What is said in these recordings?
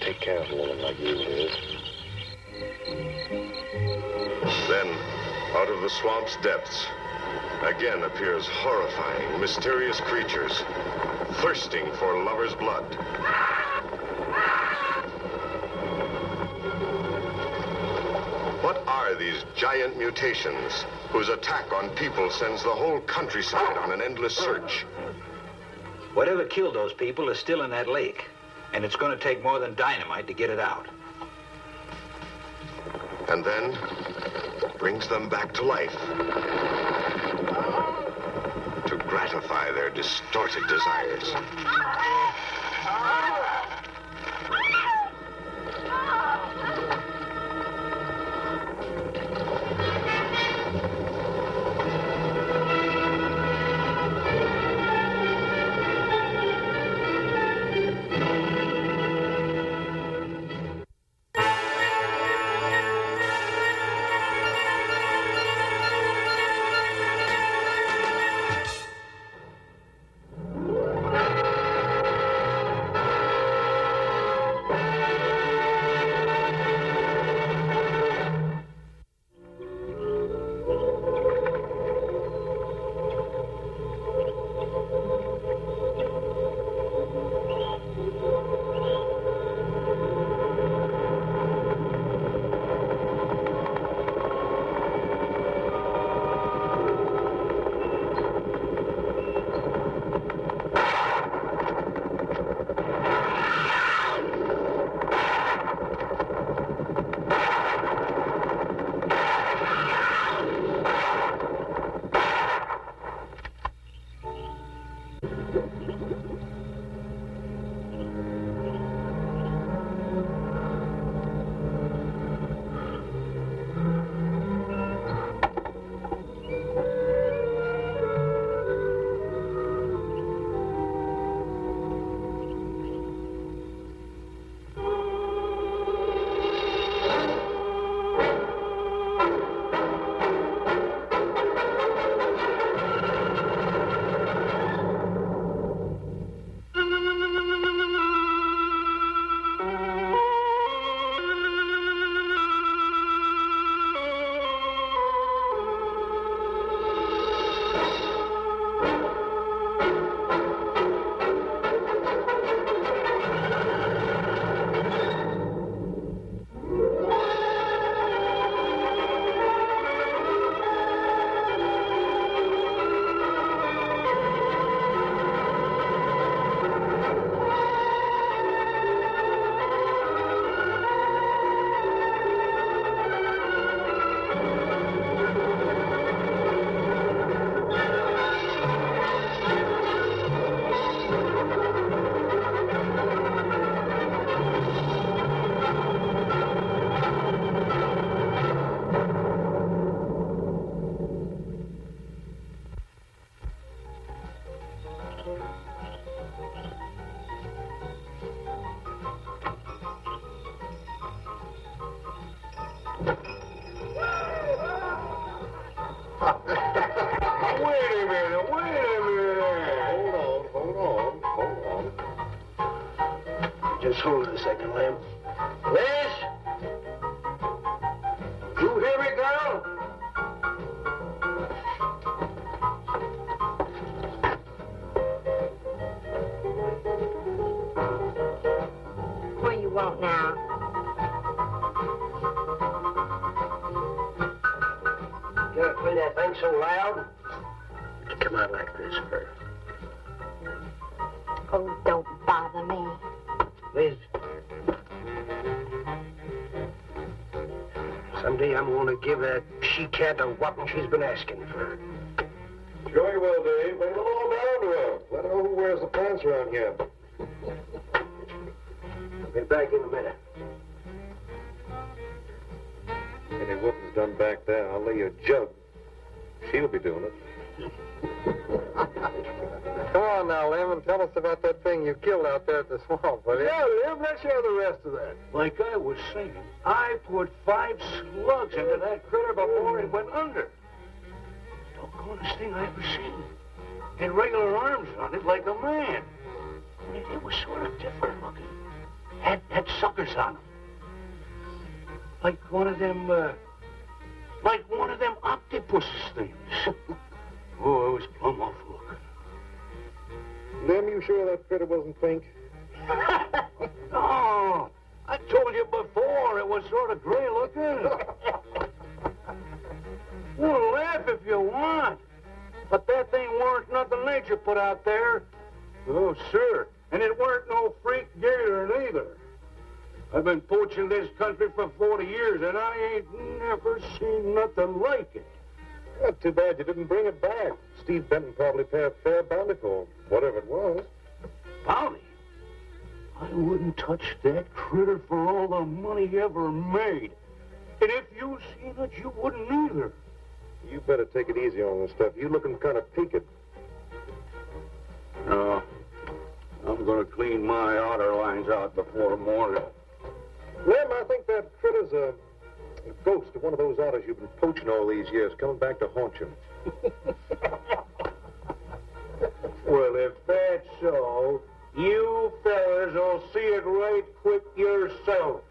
take care of a woman like you, Liz. Then, out of the swamp's depths, again appears horrifying, mysterious creatures, thirsting for lovers' blood. What are these giant mutations whose attack on people sends the whole countryside on an endless search? Whatever killed those people is still in that lake, and it's going to take more than dynamite to get it out. And then brings them back to life to gratify their distorted desires. Just hold it a second, Lamb. Liz? You hear me, girl? What you want now? You gotta play that thing so loud? It come out like this first. Oh, don't bother me. Liz. Someday I'm going to give that she-cat a whopping she's been asking for. Sure you will, Dave. Bring them all down to her. Let her know who wears the pants around here. I'll be back in a minute. Any whooping's done back there, I'll lay you a jug. She'll be doing it. Come on now, Lim, and tell us about that thing you killed out there at the swamp, will you? Yeah, Lim, let's hear the rest of that. Like I was saying, I put 5 slugs into that critter before it went under. Doggonest thing I ever seen. Had regular arms on it like a man. It was sort of different looking. had suckers on them. Like one of them octopus things. Oh, it was plumb off looking. Lem, you sure that critter wasn't pink? No, I told you before it was sort of gray looking. Well, laugh if you want. But that thing weren't nothing nature put out there. Oh, sir. And it weren't no freak gator neither. I've been poaching this country for 40 years, and I ain't never seen nothing like it. Well, too bad you didn't bring it back. Steve Benton probably paid a fair bounty for whatever it was. Bounty? I wouldn't touch that critter for all the money he ever made. And if you seen it, you wouldn't either. You better take it easy on this stuff. You looking kind of peaked. No. I'm going to clean my outer lines out before morning. Lem, I think that critter's a ghost of one of those otters you've been poaching all these years, coming back to haunt you. Well, if that's so, you fellas will see it right quick yourselves.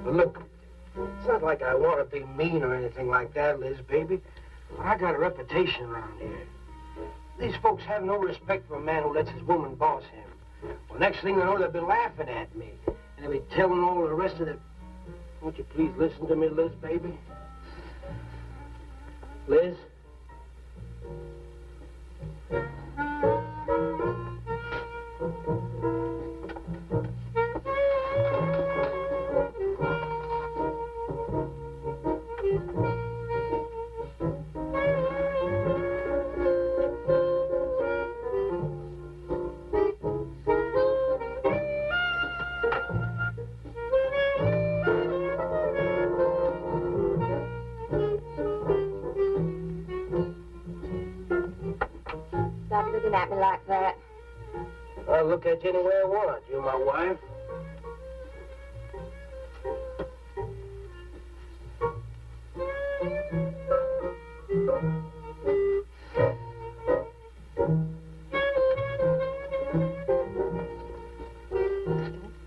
Look, it's not like I want to be mean or anything like that, Liz, baby. But I got a reputation around here. These folks have no respect for a man who lets his woman boss him. Well, next thing they know, they'll be laughing at me. And they'll be telling all the rest of the... Won't you please listen to me, Liz, baby? Liz? Stop looking at me like that. I'll look at you any way I want. You're my wife.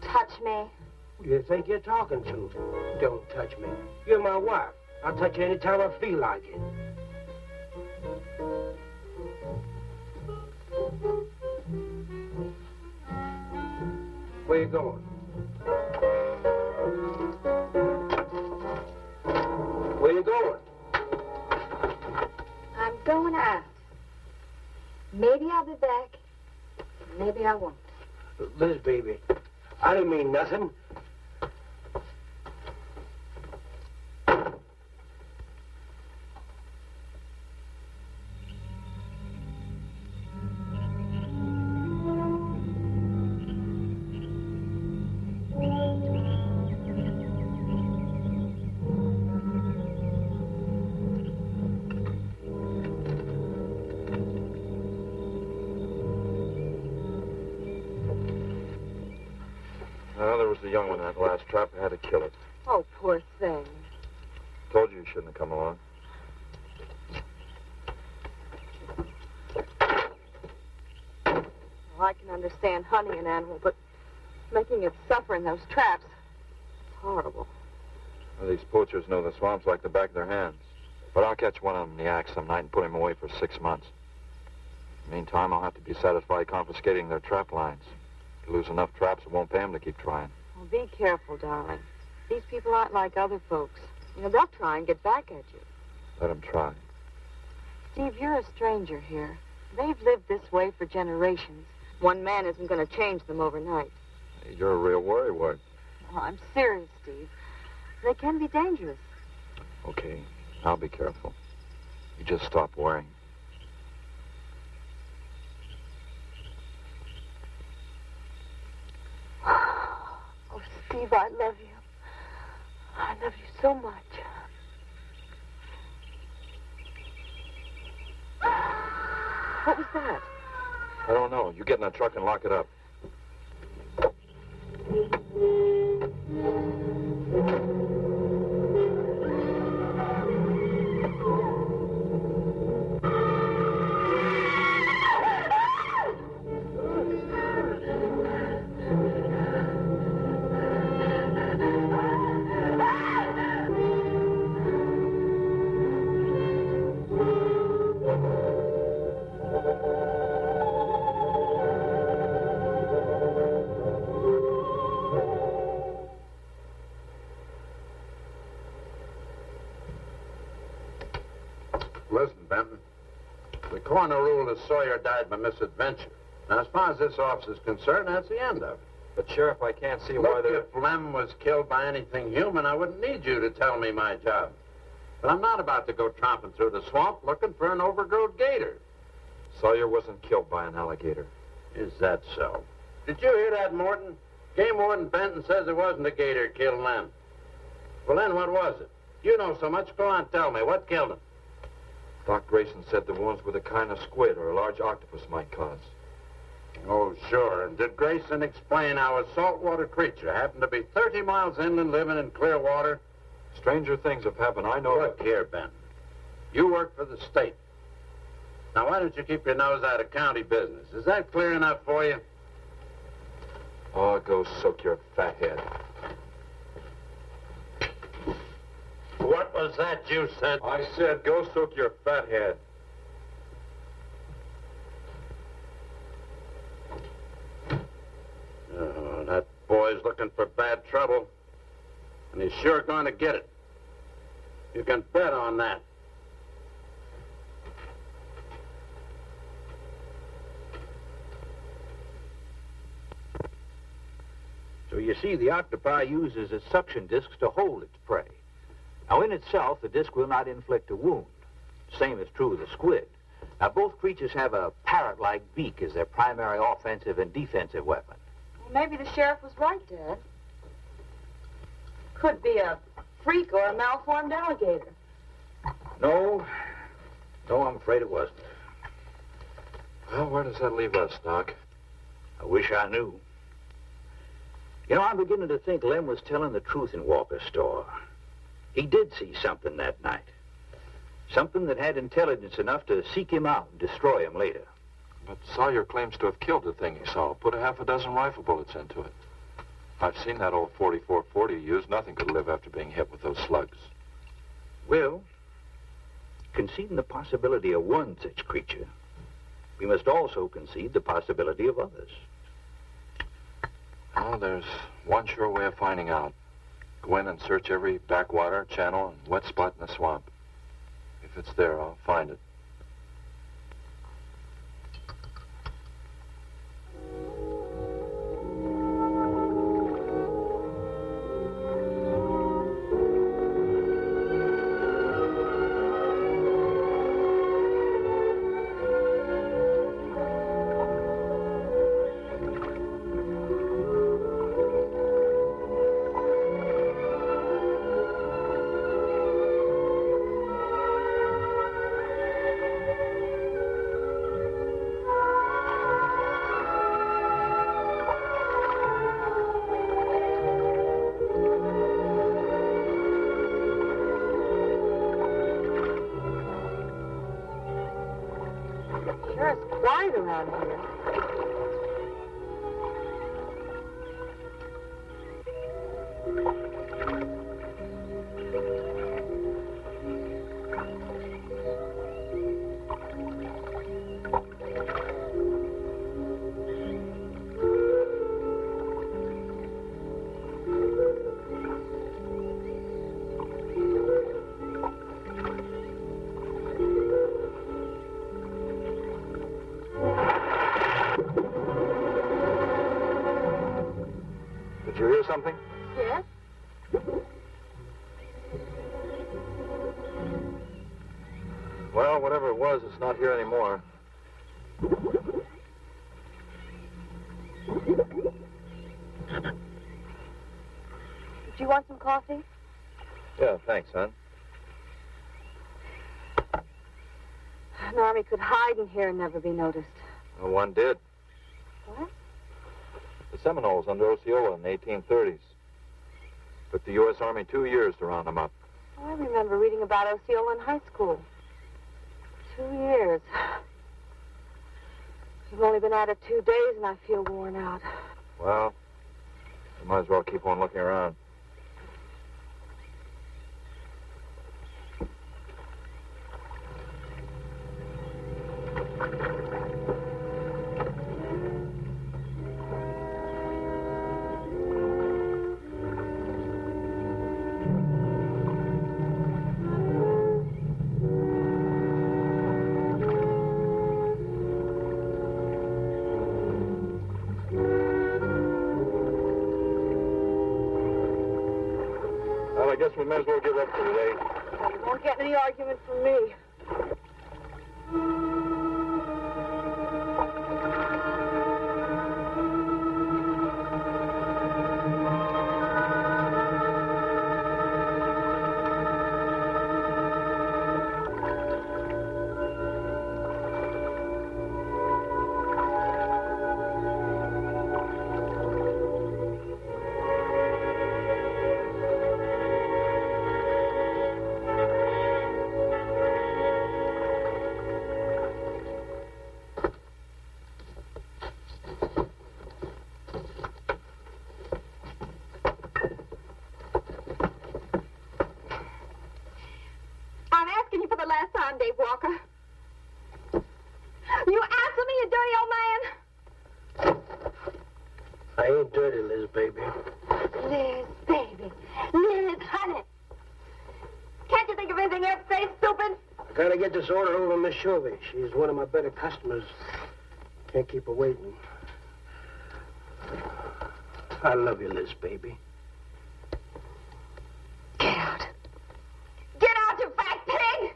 Touch me. Who do you think you're talking to? Don't touch me. You're my wife. I'll touch you any time I feel like it. Where you going? Where you going? I'm going out. Maybe I'll be back. Maybe I won't. Liz, baby, I didn't mean nothing. There was the young one in that last trap. I had to kill it. Oh, poor thing. Told you shouldn't have come along. Well, I can understand hunting an animal, but making it suffer in those traps, it's horrible. Well, these poachers know the swamps like the back of their hands. But I'll catch one of them in the axe some night and put him away for 6 months. Meantime, I'll have to be satisfied confiscating their trap lines. If you lose enough traps, it won't pay them to keep trying. Well, be careful, darling. These people aren't like other folks. You know, they'll try and get back at you. Let them try. Steve, you're a stranger here. They've lived this way for generations. One man isn't going to change them overnight. Hey, you're a real worrywart. Oh, I'm serious, Steve. They can be dangerous. Okay. I'll be careful. You just stop worrying. Oh, Steve, I love you. I love you so much. What was that? I don't know. You get in that truck and lock it up. Listen, Benton. The coroner ruled that Sawyer died by misadventure. Now, as far as this officer's concerned, that's the end of it. But, Sheriff, I can't see why Look, they're... if Lem was killed by anything human, I wouldn't need you to tell me my job. But I'm not about to go tromping through the swamp looking for an overgrown gator. Sawyer wasn't killed by an alligator. Is that so? Did you hear that, Morton? Game Warden Benton says it wasn't a gator killed Lem. Well, then what was it? You know so much. Go on, tell me. What killed him? Doc Grayson said the wounds were the kind of squid or a large octopus might cause. Oh, sure. And did Grayson explain how a saltwater creature happened to be 30 miles inland living in clear water? Stranger things have happened. I know... Look here, Ben. You work for the state. Now, why don't you keep your nose out of county business? Is that clear enough for you? Oh, go soak your fat head. What was that you said? I said go soak your fat head. Oh, that boy's looking for bad trouble. And he's sure going to get it. You can bet on that. So you see, the octopi uses its suction discs to hold its prey. Now, in itself, the disc will not inflict a wound. Same is true of the squid. Now, both creatures have a parrot-like beak as their primary offensive and defensive weapon. Well, maybe the sheriff was right, Dad. Could be a freak or a malformed alligator. No, I'm afraid it wasn't. Well, where does that leave us, Doc? I wish I knew. You know, I'm beginning to think Lem was telling the truth in Walker's store. He did see something that night. Something that had intelligence enough to seek him out and destroy him later. But Sawyer claims to have killed the thing he saw. Put a half a dozen rifle bullets into it. I've seen that old 44-40 used. Nothing could live after being hit with those slugs. Well, conceding the possibility of one such creature, we must also concede the possibility of others. Well, there's one sure way of finding out. Go in and search every backwater, channel, and wet spot in the swamp. If it's there, I'll find it. Sure is quiet around here. Did you hear something? Yes? Well, whatever it was, it's not here anymore. Do you want some coffee? Yeah, thanks, son. An army could hide in here and never be noticed. Well, one did. What? The Seminoles under Osceola in the 1830s. Took the U.S. Army 2 years to round them up. Oh, I remember reading about Osceola in high school. 2 years. You've only been at it 2 days, and I feel worn out. Well, you might as well keep on looking around. Well, I guess we may as well give up for today. You won't get any argument from me. Dave Walker. You answer me, you dirty old man. I ain't dirty, Liz, baby. Liz, baby. Liz, honey. Can't you think of anything else to say, stupid? I gotta get this order over to Miss Shovey. She's one of my better customers. Can't keep her waiting. I love you, Liz, baby. Get out. Get out, you fat pig!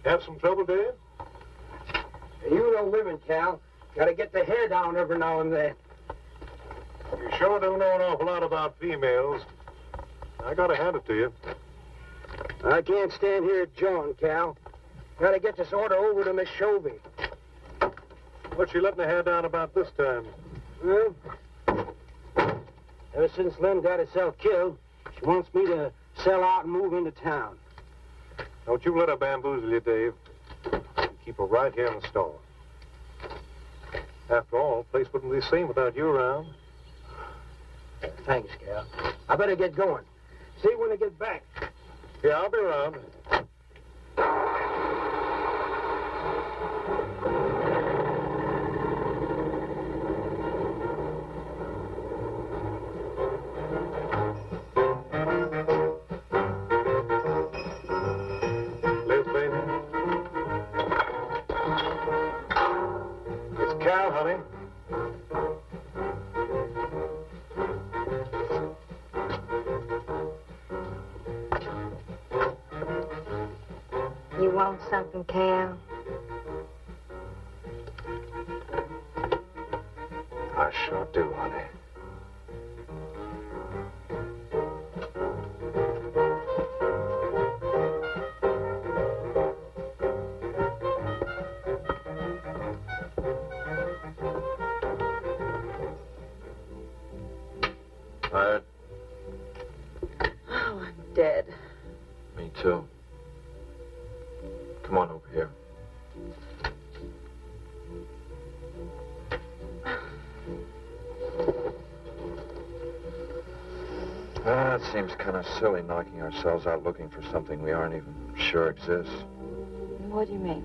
Have some trouble, Dave? You know women, Cal. Gotta get the hair down every now and then. You sure don't know an awful lot about females. I gotta hand it to you. I can't stand here at John, Cal. Gotta get this order over to Miss Shovey. What's she letting the hair down about this time? Well, ever since Lem got herself killed, she wants me to sell out and move into town. Don't you let her bamboozle you, Dave. You keep her right here in the store. After all, the place wouldn't be the same without you around. Thanks, Cal. I better get going. See you when I get back. Yeah, I'll be around. You want something, Cal? I sure do, honey. Tired? Oh, I'm dead. Me too. Come on over here. It seems kind of silly knocking ourselves out looking for something we aren't even sure exists. What do you mean?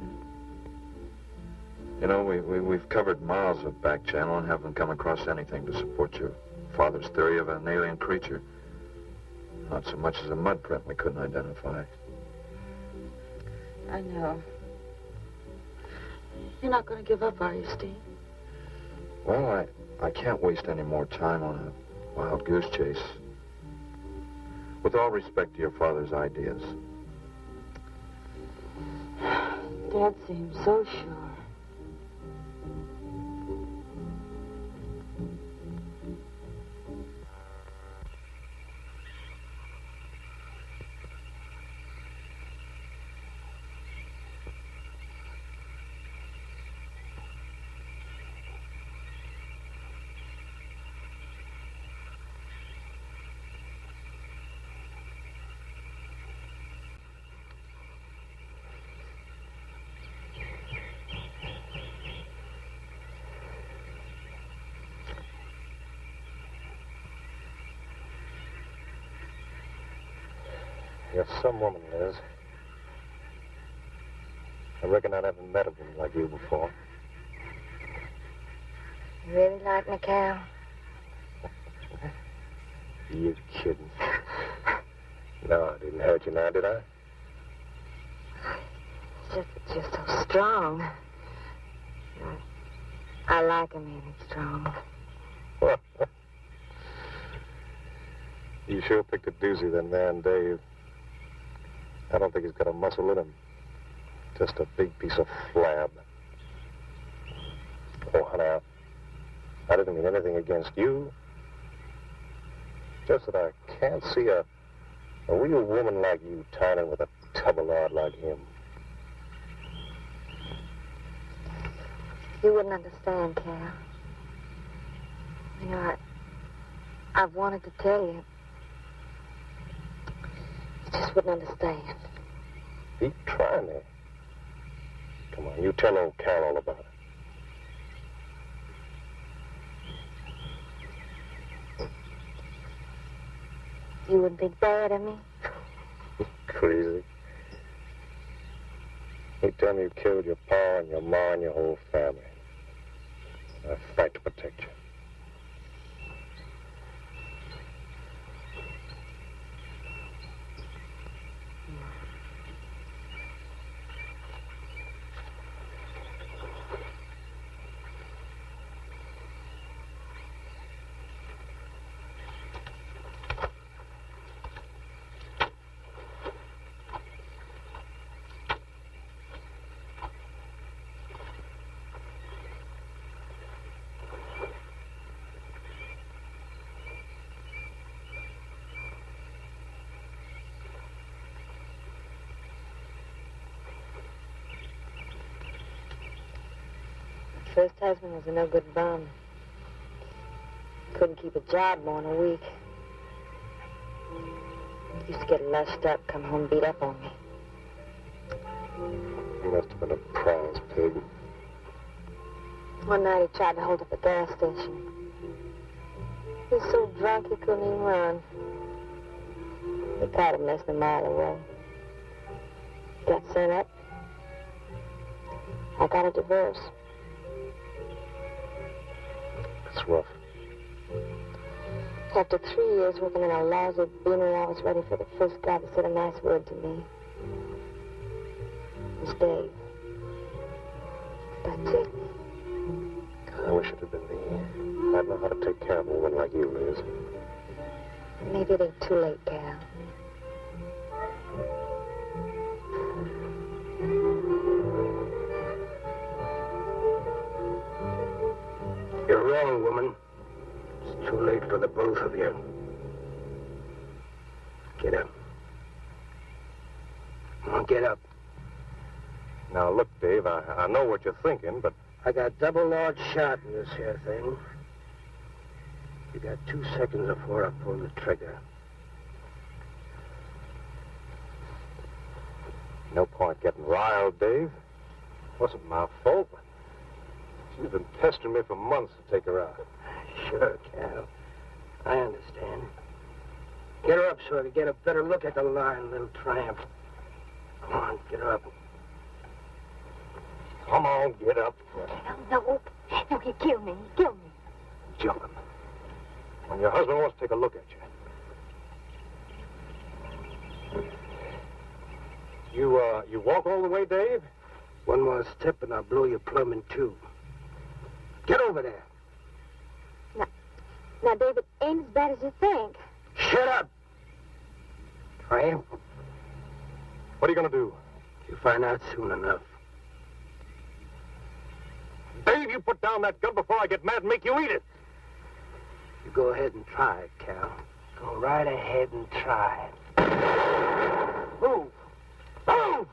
You know, we've covered miles of back channel and haven't come across anything to support your father's theory of an alien creature. Not so much as a mud print we couldn't identify. I know. You're not going to give up, are you, Steve? Well, I can't waste any more time on a wild goose chase. With all respect to your father's ideas. Dad seems so sure. You're some woman, Liz. I reckon I never met a woman like you before. You really like me, Cal? You kidding? No, I didn't hurt you now, did I? It's just that you're so strong. I like a man who's strong. You sure picked a doozy, that man, Dave. I don't think he's got a muscle in him. Just a big piece of flab. Oh, honey, I didn't mean anything against you. Just that I can't see a real woman like you tying in with a tub-o-lard like him. You wouldn't understand, Cal. You know, I've wanted to tell you. You just wouldn't understand. Keep trying me. Come on, you tell old Cal all about it. You wouldn't think bad of me? Crazy. You tell me you killed your pa and your ma and your whole family. I fight to protect you. First husband was a no good bum. Couldn't keep a job more than a week. Used to get lushed up, come home beat up on me. He must have been a prize pig. One night he tried to hold up a gas station. He was so drunk he couldn't even run. They caught him less than a mile away. Got sent up. I got a divorce. It's rough. After 3 years working in a lousy beanery, I was ready for the first guy to say a nice word to me. It was Dave. That's it. I wish it had been me. I'd know how to take care of a woman like you, Liz. Maybe it ain't too late, Cal. You're wrong, woman. It's too late for the both of you. Get up. Come on, get up. Now, look, Dave, I know what you're thinking, but... I got double large shot in this here thing. You got 2 seconds before I pull the trigger. No point getting riled, Dave. Wasn't my fault. She's been pestering me for months to take her out. Sure, Cal. I understand. Get her up so I can get a better look at the line, little tramp. Come on, get her up. Come on, get up. No, he'd kill me. He'd kill me. Jumping. When your husband wants to take a look at you. You walk all the way, Dave? One more step and I'll blow your plumb in two. Get over there. Now, David, ain't as bad as you think. Shut up. Tramp. What are you going to do? You'll find out soon enough. Dave, you put down that gun before I get mad and make you eat it. You go ahead and try it, Cal. Go right ahead and try it. Move. Move!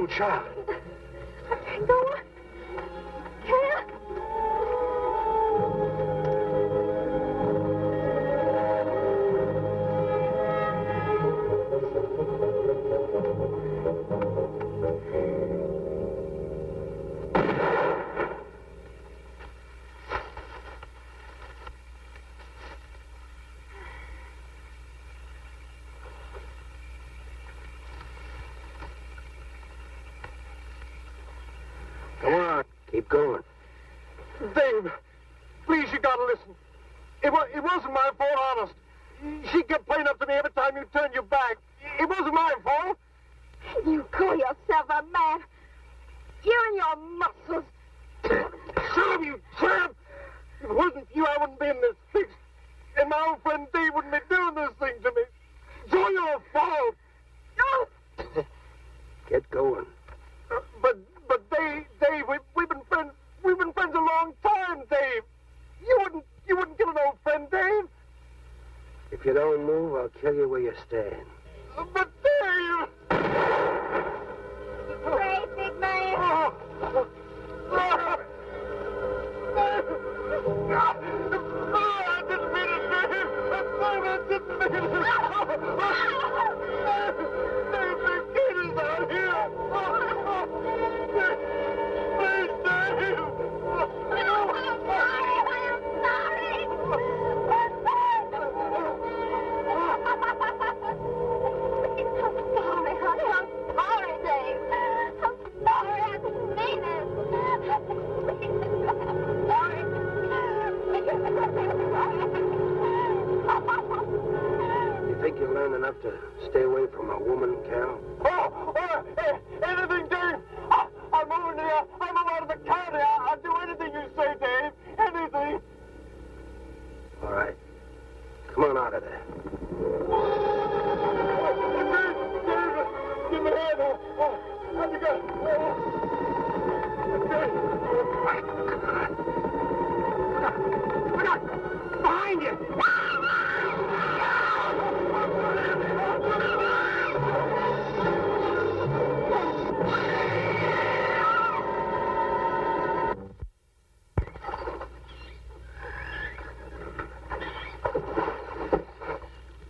Child. Go on. Cal. Come on, keep going. Dave, please, you gotta listen. It wasn't my fault, honest. She kept playing up to me every time you turned your back. It wasn't my fault. You call yourself a man. You and your muscles. Shut up, you tramp! If it wasn't for you, I wouldn't be in this fix. And my old friend Dave wouldn't be doing this thing to me. It's all your fault. No! Get going. But Dave, we've been friends. We've been friends a long time, Dave. You wouldn't kill an old friend, Dave. If you don't move, I'll kill you where you stand. But Dave! Great big man. I didn't mean it, Dave. I didn't mean it. Dave, the kid is out here. Please, Dave. I'm sorry, honey. I'm sorry, Dave. I'm sorry. I didn't mean it. I'm sorry. You think you learned enough to stay away from a woman, Cal? Anything, Dave. I'm moving here. I'm out of the county. I'll do anything you say, Dave. Anything. All right. Come on out of there. Dave, give me a hand. How'd you go? Look out! Behind you!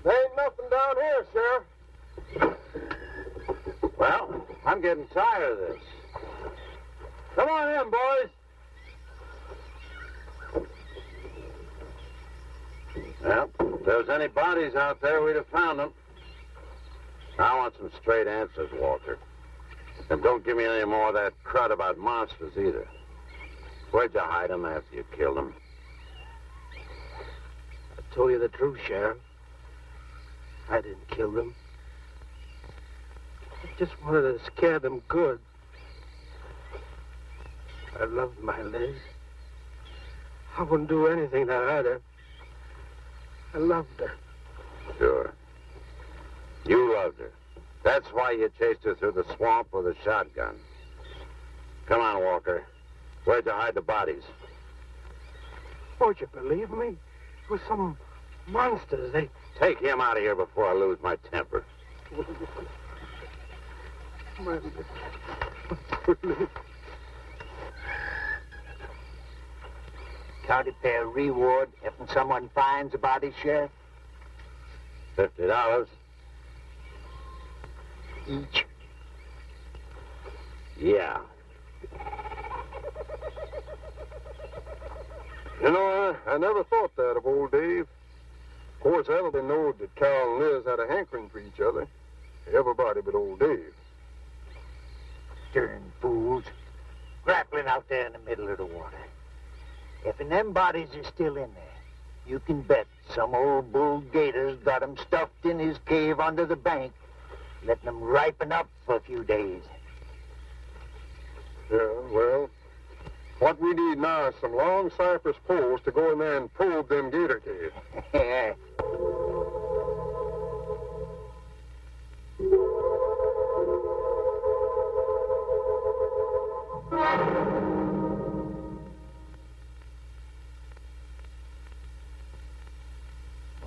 There ain't nothing down here, Sheriff. I'm getting tired of this. Come on in, boys. Well, if there was any bodies out there, we'd have found them. I want some straight answers, Walter. And don't give me any more of that crud about monsters either. Where'd you hide them after you killed them? I told you the truth, Sheriff. I didn't kill them. I just wanted to scare them good. I loved my Liz. I wouldn't do anything to hurt her. I loved her. Sure. You loved her. That's why you chased her through the swamp with a shotgun. Come on, Walker. Where'd you hide the bodies? Won't you believe me? It was some monsters. They... Take him out of here before I lose my temper. County fair reward if someone finds a body, Sheriff? $50. Each. Yeah. You know, I never thought that of old Dave. Of course, everybody knowed that Carl and Liz had a hankering for each other. Everybody but old Dave. Darn fools. Grappling out there in the middle of the water. If them bodies are still in there, you can bet some old bull gator's got 'em stuffed in his cave under the bank, letting them ripen up for a few days. Yeah, well, what we need now is some long cypress poles to go in there and probe them gator caves.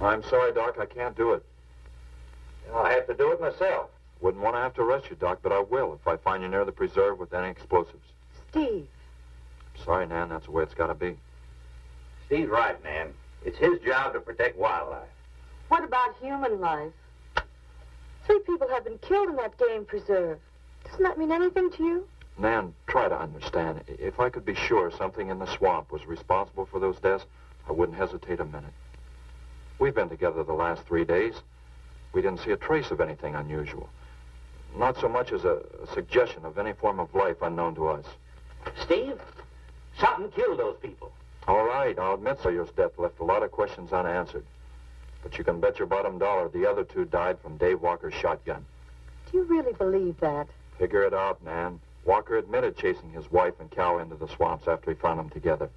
I'm sorry, Doc, I can't do it. I'll have to do it myself. Wouldn't want to have to arrest you, Doc, but I will if I find you near the preserve with any explosives. Steve. Sorry, Nan, that's the way it's got to be. Steve's right, Nan. It's his job to protect wildlife. What about human life? 3 people have been killed in that game preserve. Doesn't that mean anything to you? Nan, try to understand. If I could be sure something in the swamp was responsible for those deaths, I wouldn't hesitate a minute. We've been together the last 3 days. We didn't see a trace of anything unusual. Not so much as a suggestion of any form of life unknown to us. Steve, something killed those people. All right, I'll admit Sawyer's death left a lot of questions unanswered. But you can bet your bottom dollar the other 2 died from Dave Walker's shotgun. Do you really believe that? Figure it out, Nan. Walker admitted chasing his wife and cow into the swamps after he found them together.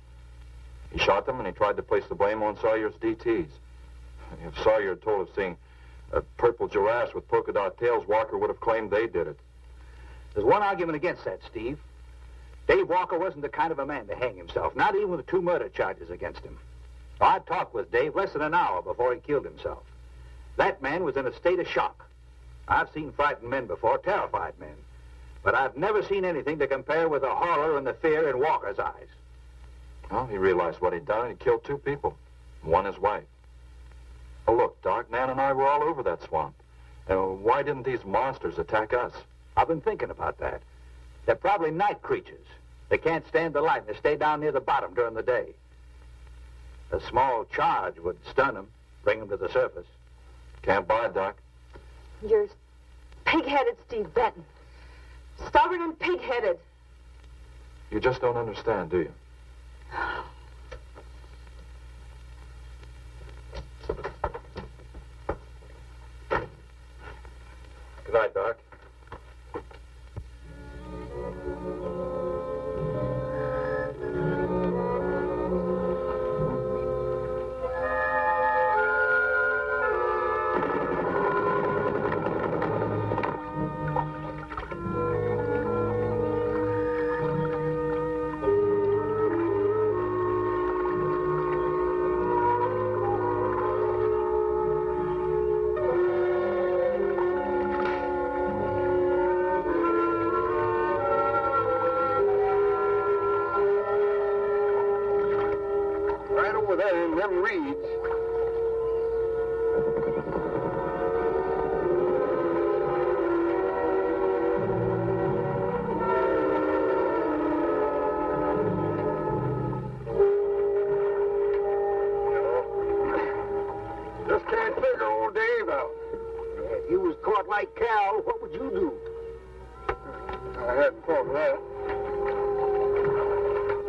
He shot them and he tried to place the blame on Sawyer's DTs. If Sawyer had told of seeing purple giraffes with polka dot tails, Walker would have claimed they did it. There's one argument against that, Steve. Dave Walker wasn't the kind of a man to hang himself, not even with 2 murder charges against him. I talked with Dave less than an hour before he killed himself. That man was in a state of shock. I've seen frightened men before, terrified men. But I've never seen anything to compare with the horror and the fear in Walker's eyes. Well, he realized what he'd done and he killed 2 people. One his wife. Oh, look, Doc, Nan and I were all over that swamp. Why didn't these monsters attack us? I've been thinking about that. They're probably night creatures. They can't stand the light and they stay down near the bottom during the day. A small charge would stun them, bring them to the surface. Can't buy it, Doc. You're pig-headed, Steve Benton. Stubborn and pig-headed. You just don't understand, do you? Good night, Doc. Them reeds. can't figure old Dave out. If you was caught like Cal, what would you do? I hadn't thought of that.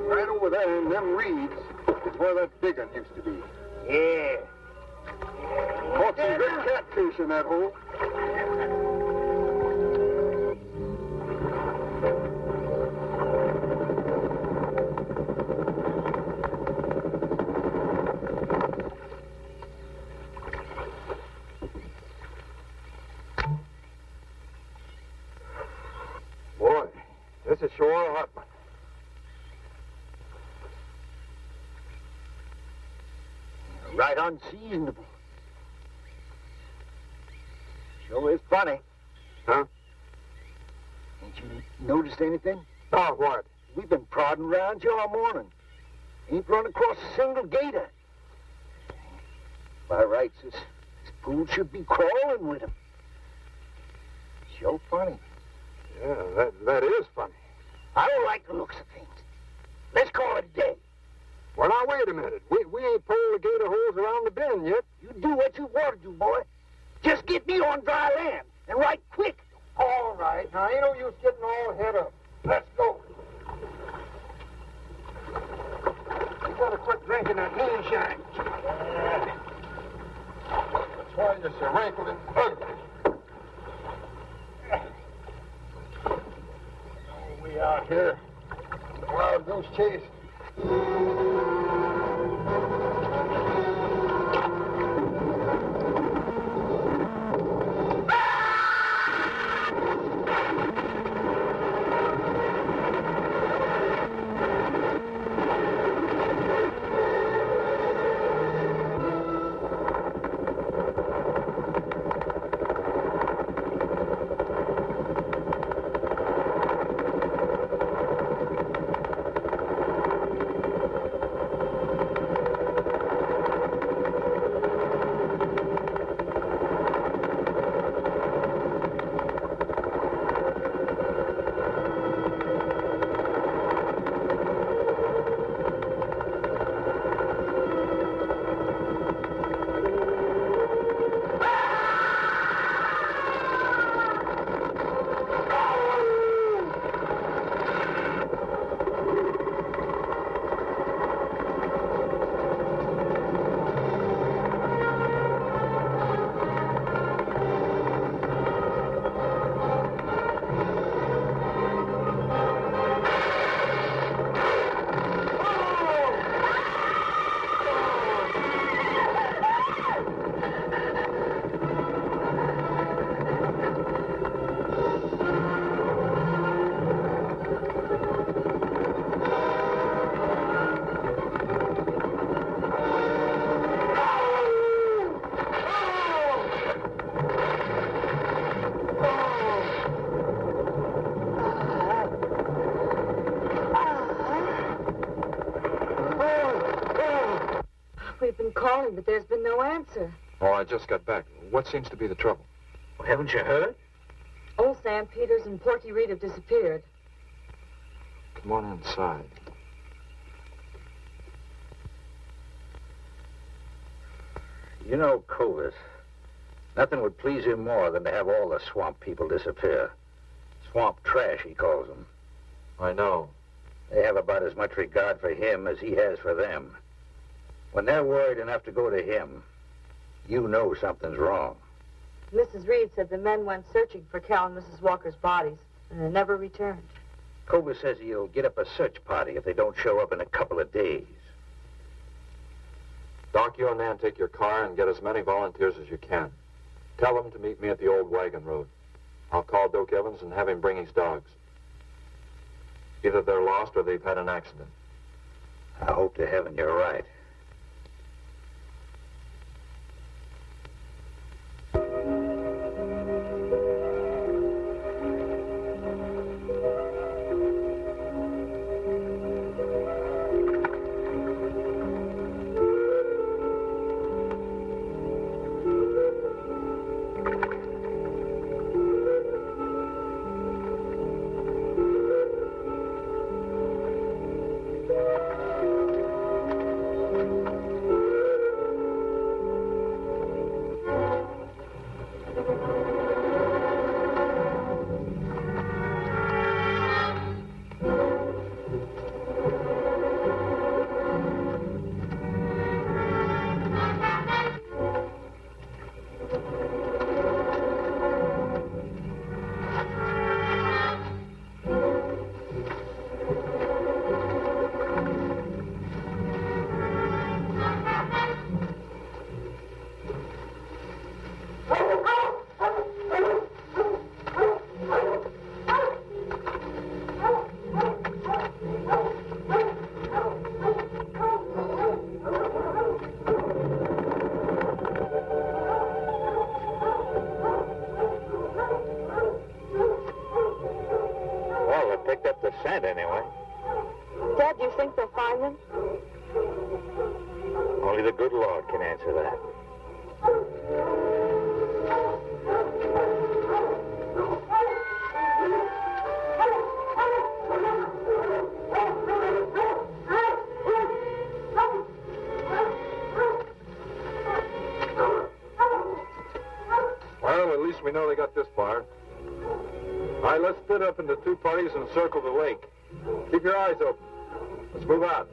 Right over there in them reeds is where that big one used to be. Yeah. Caught some good catfish in that hole. Boy, this is sure a hot one. Right unseasonable. Sure is funny. Huh? Ain't you noticed anything? Oh, what? We've been prodding around here all morning. Ain't run across a single gator. By rights, this pool should be crawling with them. Sure funny. Yeah, that is funny. I don't like the looks of things. Let's call it a day. Well, now, wait a minute. We ain't pulled the gator holes around the bend yet. You do what you want to do, boy. Just get me on dry land, and right quick. All right. Now, ain't no use getting all head up. Let's go. You gotta quit drinking that moonshine. That's why you're so wrinkled and ugly. We out here. Wild goose chase. We've been calling, but there's been no answer. Oh, I just got back. What seems to be the trouble? Well, haven't you heard? Old Sam Peters and Porky Reed have disappeared. Come on inside. You know, Clovis, nothing would please him more than to have all the swamp people disappear. Swamp trash, he calls them. I know. They have about as much regard for him as he has for them. When they're worried enough to go to him, you know something's wrong. Mrs. Reed said the men went searching for Cal and Mrs. Walker's bodies, and they never returned. Cobus says he'll get up a search party if they don't show up in a couple of days. Doc, you and Nan take your car and get as many volunteers as you can. Tell them to meet me at the old wagon road. I'll call Doak Evans and have him bring his dogs. Either they're lost or they've had an accident. I hope to heaven you're right. 90% anyway. Dad, do you think they'll find them? Only the good Lord can answer that. Well, at least we know they got this far. All right, let's split up into two parties and circle the lake. Keep your eyes open. Let's move out.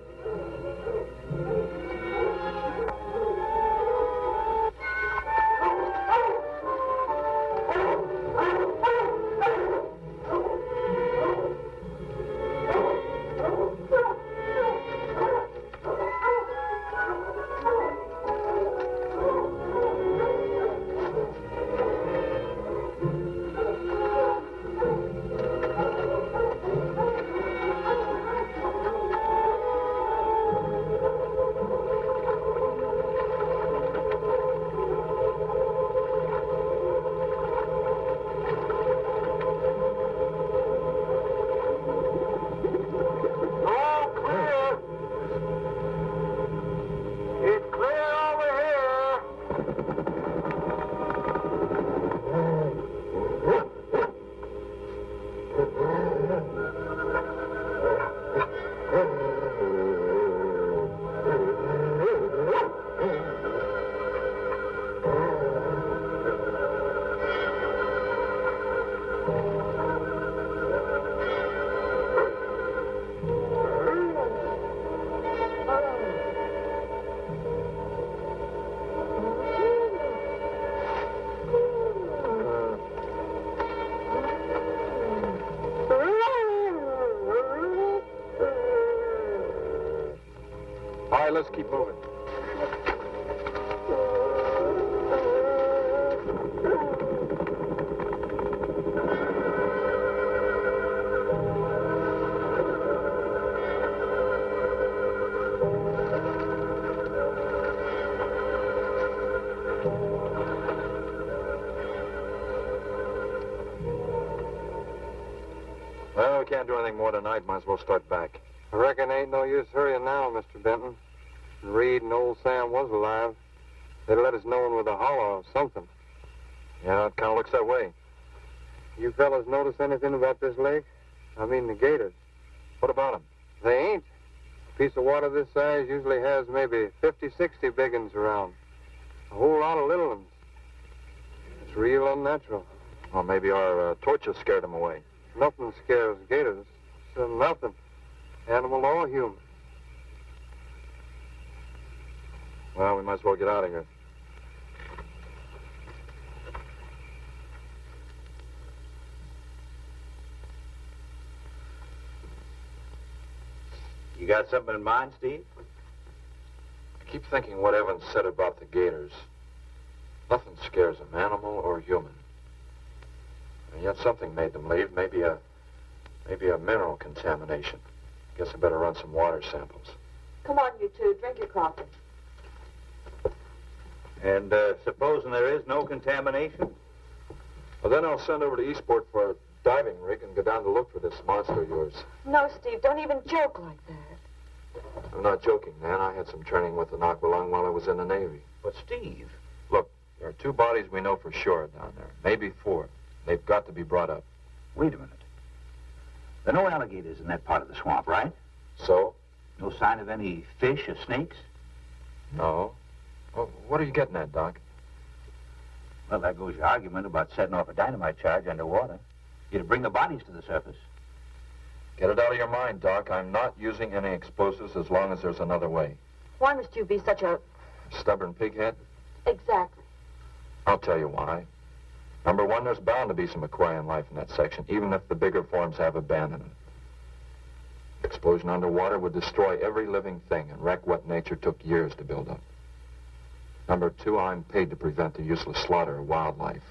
Let's keep moving. Well, we can't do anything more tonight. Might as well start back. I reckon ain't no use hurrying now, Mr. Benton. Reed and old Sam was alive. They'd let us know with a holler or something. Yeah, it kind of looks that way. You fellas notice anything about this lake? I mean the gators. What about them? They ain't. A piece of water this size usually has maybe 50, 60 big uns around. A whole lot of little ones. It's real unnatural. Well, maybe our torches scared them away. Nothing scares gators. So nothing. Animal or human. Well, we might as well get out of here. You got something in mind, Steve? I keep thinking what Evans said about the gators. Nothing scares them, animal or human. And yet something made them leave. Maybe a mineral contamination. Guess I better run some water samples. Come on, you two. Drink your coffee. And supposing there is no contamination? Well, then I'll send over to Eastport for a diving rig and go down to look for this monster of yours. No, Steve, don't even joke like that. I'm not joking, Nan. I had some training with an aqualung while I was in the Navy. But, Steve... Look, there are 2 bodies we know for sure down there. Maybe 4. They've got to be brought up. Wait a minute. There are no alligators in that part of the swamp, right? So? No sign of any fish or snakes? No. Well, what are you getting at, Doc? Well, there goes your argument about setting off a dynamite charge underwater. You'd bring the bodies to the surface. Get it out of your mind, Doc. I'm not using any explosives as long as there's another way. Why must you be such a... Stubborn pighead? Exactly. I'll tell you why. Number 1, there's bound to be some aquarian life in that section, even if the bigger forms have abandoned it. Explosion underwater would destroy every living thing and wreck what nature took years to build up. Number 2, I'm paid to prevent the useless slaughter of wildlife.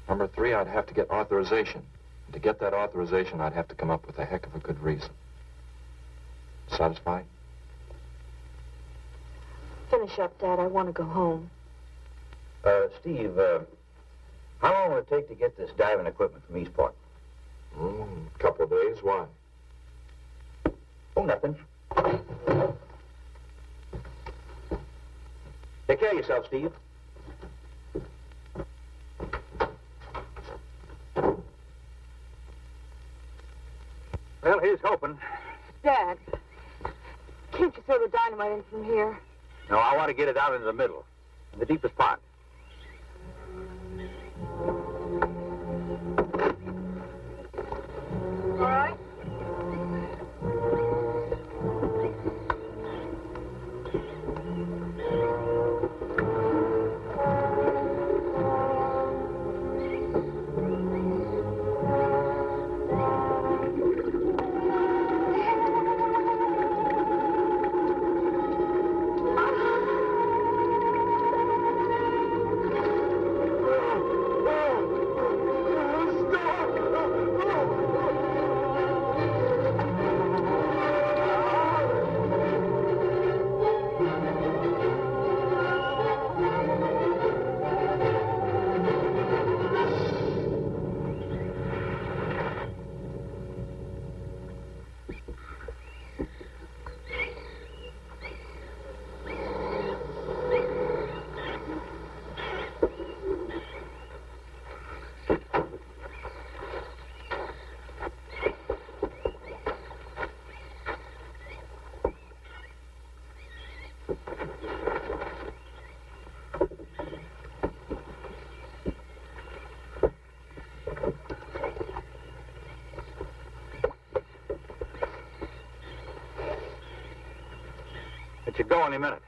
Number 3, I'd have to get authorization. And to get that authorization, I'd have to come up with a heck of a good reason. Satisfied? Finish up, Dad. I want to go home. Steve, how long will it take to get this diving equipment from Eastport? Couple of days. Why? Oh, nothing. Take care of yourself, Steve. Well, here's hoping. Dad, can't you throw the dynamite in from here? No, I want to get it out into the middle, in the deepest part. All right. It should go any minute.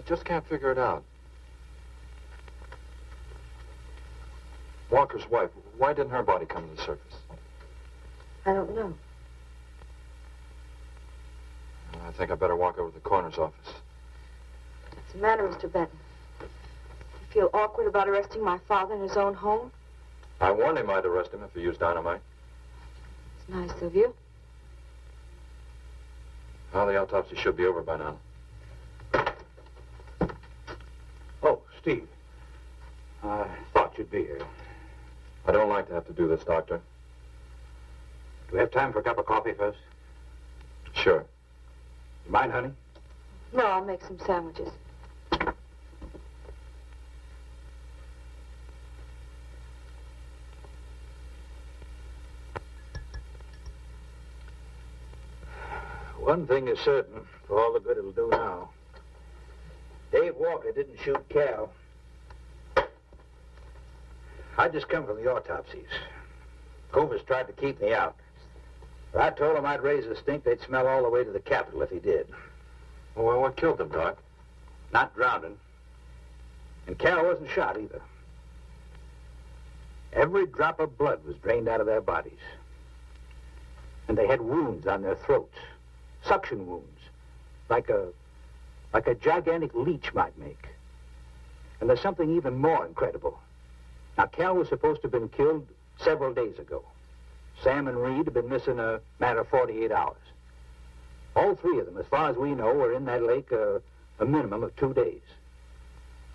Just can't figure it out. Walker's wife, why didn't her body come to the surface? I don't know. I think I better walk over to the coroner's office. What's the matter, Mr. Benton? You feel awkward about arresting my father in his own home? I warned him I'd arrest him if he used dynamite. It's nice of you. Well, the autopsy should be over by now. Oh, Steve. I thought you'd be here. I don't like to have to do this, Doctor. Do we have time for a cup of coffee first? Sure. You mind, honey? No, I'll make some sandwiches. One thing is certain, for all the good it'll do now. Dave Walker didn't shoot Cal. I just come from the autopsies. Covers tried to keep me out. But I told him I'd raise a stink they'd smell all the way to the Capitol if he did. Well, what killed them, Doc? Not drowning. And Cal wasn't shot either. Every drop of blood was drained out of their bodies. And they had wounds on their throats. Suction wounds. Like a gigantic leech might make. And there's something even more incredible. Now, Cal was supposed to have been killed several days ago. Sam and Reed have been missing a matter of 48 hours. All three of them, as far as we know, were in that lake a minimum of 2 days.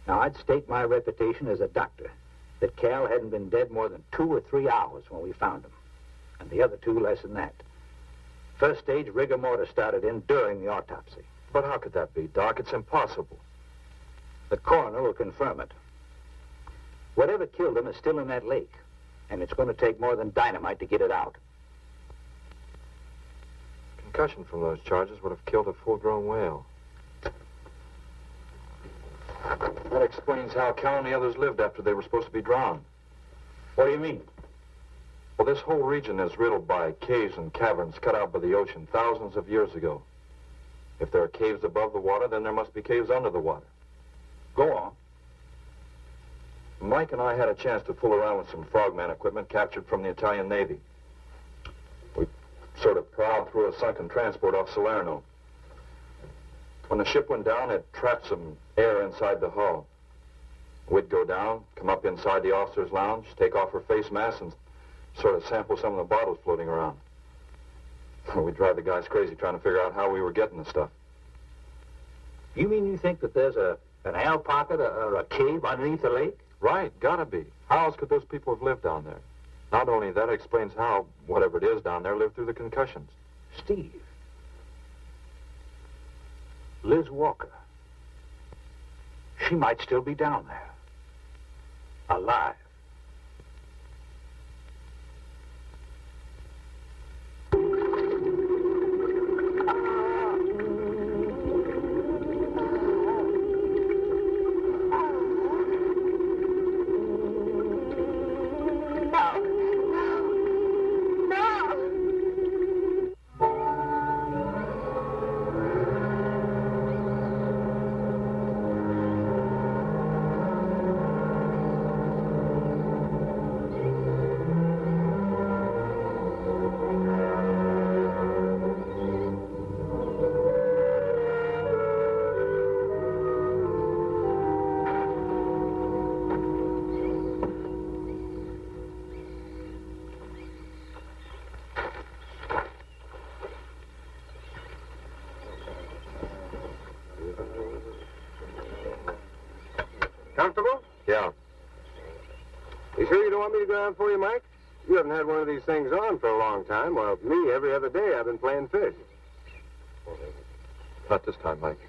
Now, I'd stake my reputation as a doctor that Cal hadn't been dead more than 2 or 3 hours when we found him. And the other two less than that. First stage rigor mortis started in during the autopsy. But how could that be, Doc? It's impossible. The coroner will confirm it. Whatever killed him is still in that lake. And it's going to take more than dynamite to get it out. concussion from those charges would have killed a full-grown whale. That explains how Cal and the others lived after they were supposed to be drowned. What do you mean? Well, this whole region is riddled by caves and caverns cut out by the ocean thousands of years ago. If there are caves above the water, then there must be caves under the water. Go on. Mike and I had a chance to fool around with some frogman equipment captured from the Italian Navy. We sort of prowled through a sunken transport off Salerno. When the ship went down, it trapped some air inside the hull. We'd go down, come up inside the officer's lounge, take off her face mask, and sort of sample some of the bottles floating around. We'd drive the guys crazy trying to figure out how we were getting the stuff. You mean you think that there's an air pocket or a cave underneath the lake? Right, gotta be. How else could those people have lived down there? Not only that, it explains how, whatever it is down there, lived through the concussions. Steve. Liz Walker. She might still be down there. Alive. Comfortable? Yeah. You sure you don't want me to go down for you, Mike? You haven't had one of these things on for a long time, while me, every other day, I've been playing fish. Not this time, Mike.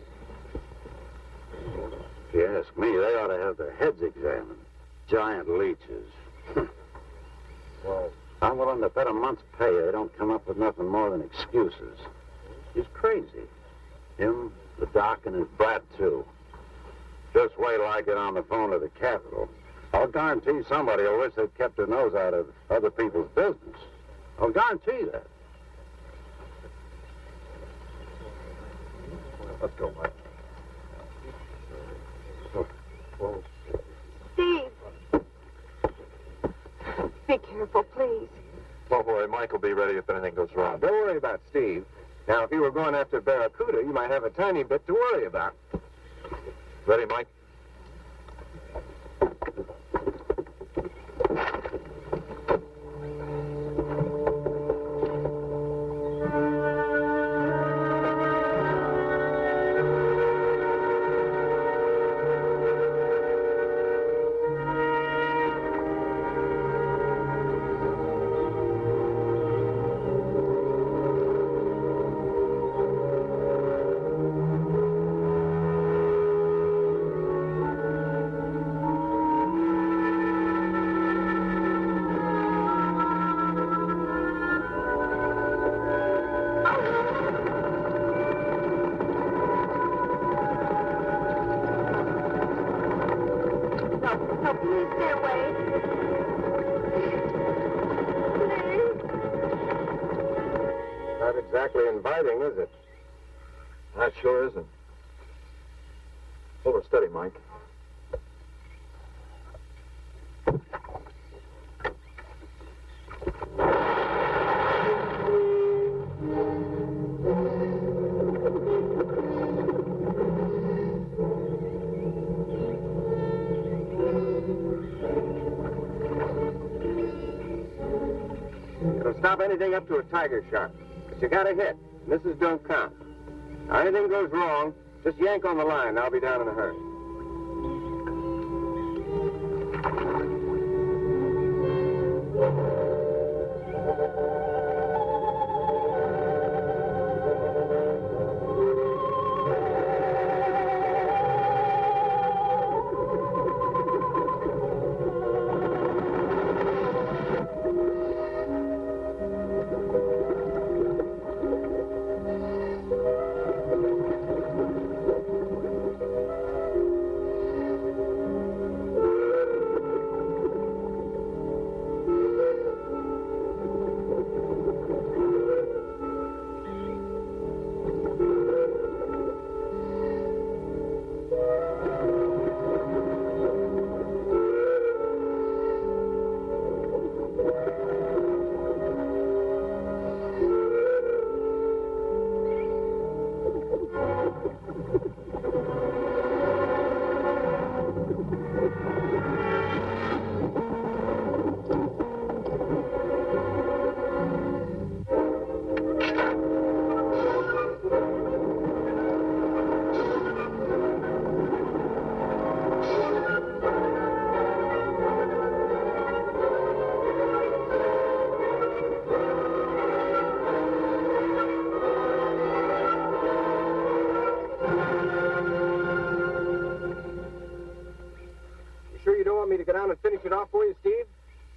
If you ask me, they ought to have their heads examined. Giant leeches. Well, I'm willing to bet a month's pay they don't come up with nothing more than excuses. He's crazy. Him, the doc, and his brat, too. Just wait till I get on the phone to the Capitol. I'll guarantee somebody will wish they'd kept their nose out of other people's business. I'll guarantee that. Let's go, Mike. Steve! Be careful, please. Don't worry, Mike will be ready if anything goes wrong. Don't worry about Steve. Now, if you were going after Barracuda, you might have a tiny bit to worry about. Ready, Mike? Not exactly inviting, is it? That sure isn't. Hold her steady, Mike. It'll stop anything up to a tiger shark. But you got a hit. Misses don't count. Now, anything goes wrong, just yank on the line. I'll be down in a hurry.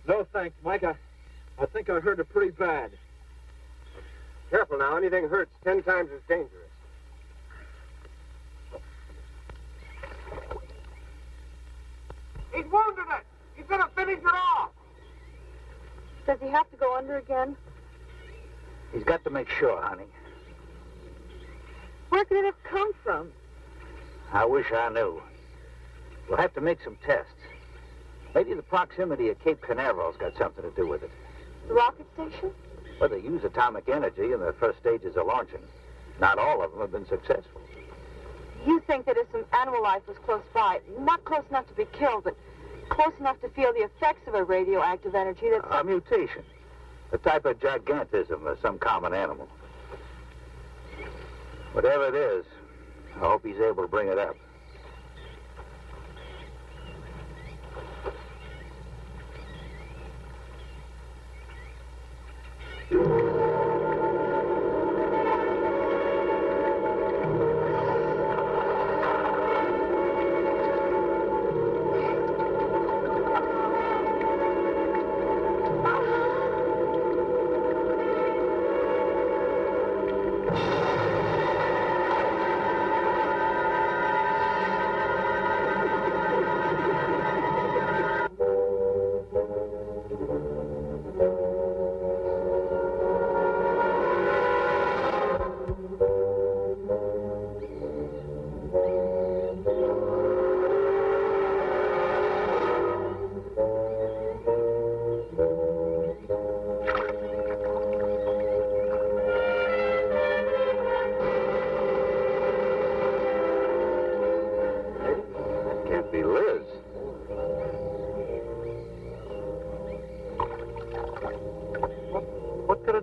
No, thanks, Mike. I think I hurt her pretty bad. Careful now. Anything hurts 10 times as dangerous. He's wounded her. He's going to finish her off. Does he have to go under again? He's got to make sure, honey. Where could it have come from? I wish I knew. We'll have to make some tests. Maybe the proximity of Cape Canaveral's got something to do with it. The rocket station? Well, they use atomic energy in the first stages of launching. Not all of them have been successful. You think that if some animal life was close by, not close enough to be killed, but close enough to feel the effects of a radioactive energy that's... A mutation. A type of gigantism of some common animal. Whatever it is, I hope he's able to bring it up.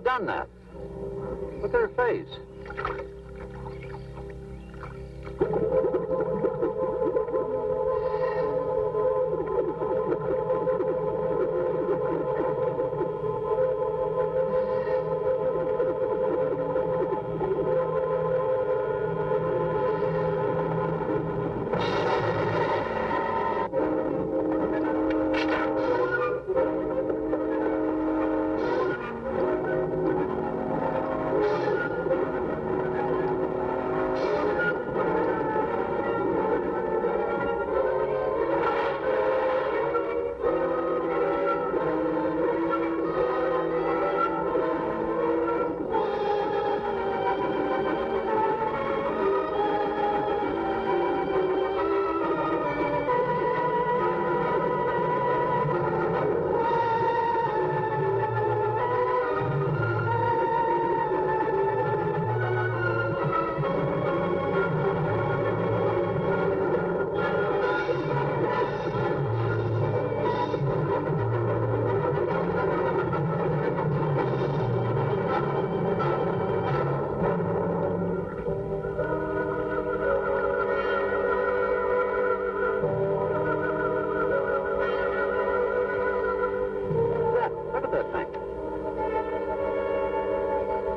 Done that. Look at her face.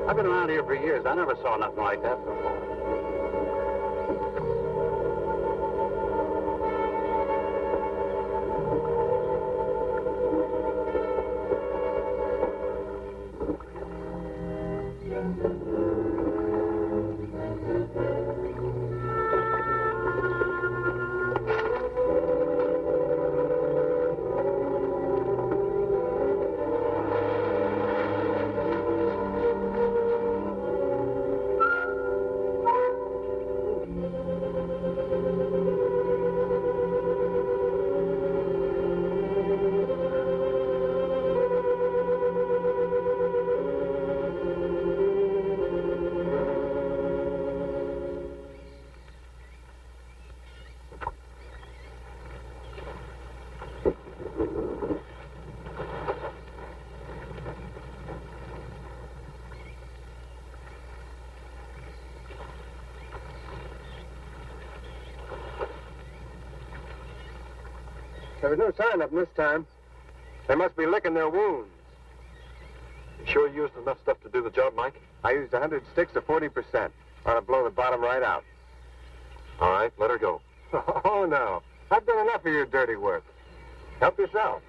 I've been around here for years. I never saw nothing like that before. There was no sign of them this time. They must be licking their wounds. You sure you used enough stuff to do the job, Mike? I used 100 sticks of 40%. Ought to blow the bottom right out. All right, let her go. Oh, no. I've done enough of your dirty work. Help yourself.